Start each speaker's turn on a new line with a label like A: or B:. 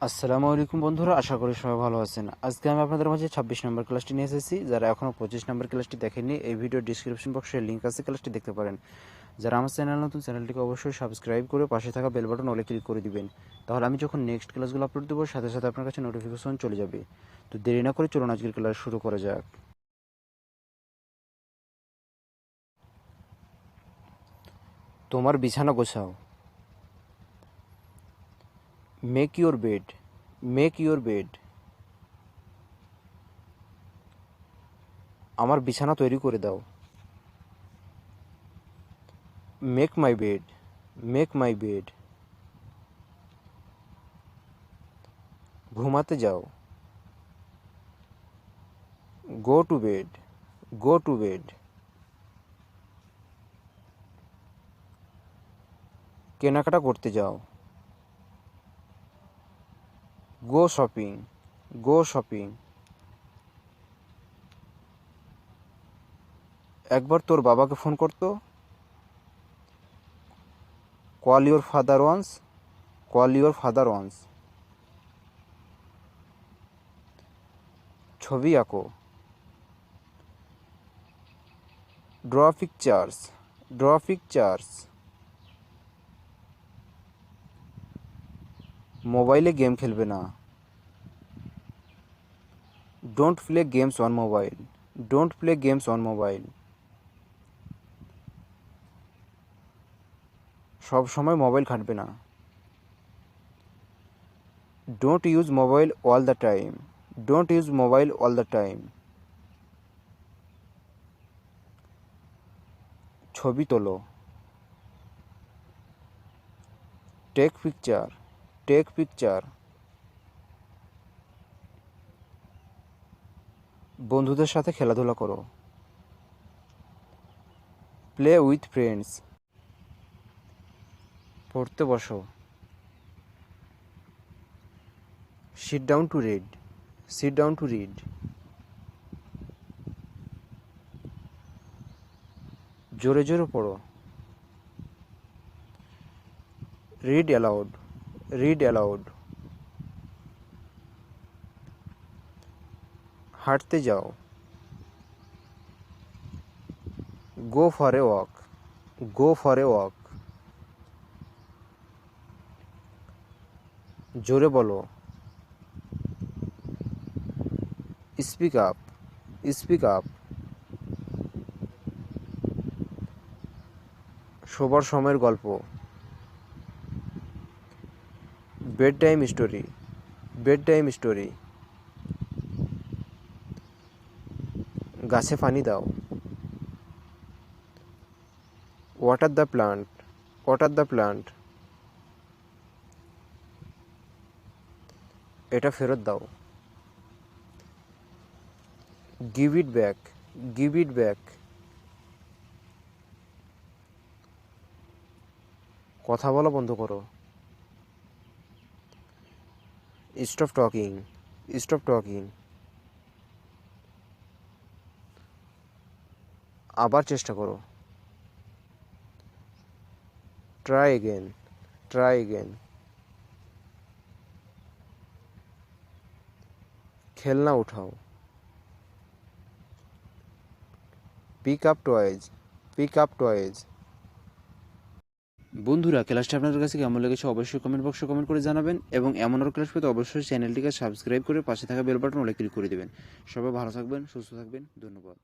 A: আসসালামু আলাইকুম বন্ধুরা, আশা করি সবাই ভালো আছেন। আজকে আমি আপনাদের মাঝে 26 নম্বর ক্লাসটি নিয়ে এসেছি। যারা এখনও 25 নম্বর ক্লাসটি দেখেননি, এই ভিডিও ডিসক্রিপশন বক্সে লিঙ্ক আছে, ক্লাসটি দেখতে পারেন। যারা আমার চ্যানেল নতুন, চ্যানেলটিকে অবশ্যই সাবস্ক্রাইব করে পাশে থাকা বেল বাটন অলে ক্লিক করে দিবেন। তাহলে আমি যখন নেক্সট ক্লাসগুলো আপলোড দেবো সাথে সাথে আপনার কাছে নোটিফিকেশন চলে যাবে। তো দেরি না করে চলুন আজকের ক্লাস শুরু করা যাক। তোমার বিছানা গোছাও। Make your bed. Make your bed. আমার বিছানা তৈরি করে দাও। Make my bed. Make my bed. ঘুমাতে যাও। Go to bed. Go to bed. কেনাকাটা করতে যাও। Go shopping. Go shopping. একবার তোর বাবাকে ফোন করতো। Call your father once. Call your father once. ছবি আঁকো। Draw pictures. Draw pictures. মোবাইলে গেম খেলবে না। Don't play games on mobile. Don't play games on mobile. সব সময় মোবাইল ঘাঁটবে না। Don't use mobile all the time. Don't use mobile all the time. ছবি তোলো। Take picture. Take picture. বন্ধুদের সাথে খেলাধুলা করো। Play with friends. পড়তে বসো। Sit down to read. Sit down to read. জোরে জোরে পড়ো। Read aloud. Read aloud. হাঁটতে যাও। Go for a walk. Go for a walk. জোরে বলো। Speak up. Speak up. শোবার সময়ের গল্প। Bed time story. Bed time story. গাছে পানি দাও। Water the plant. Water the plant. এটা ফেরত দাও। Give it back. Give it back. কথা বলা বন্ধ করো। Stop talking. Stop talking. আবার চেষ্টা করো। Try again. Try again. খেলনা উঠাও। Pick up toys. Pick up toys. বন্ধুরা, ক্লাসটা আপনাদের কাছে কেমন লেগেছে অবশ্যই কমেন্ট বক্সে কমেন্ট করে জানাবেন, এবং এমন আরও ক্লাস পেতে অবশ্যই চ্যানেলটিকে সাবস্ক্রাইব করে পাশে থাকা বেল বাটন অলে ক্লিক করে দেবেন। সবাই ভালো থাকবেন, সুস্থ থাকবেন, ধন্যবাদ।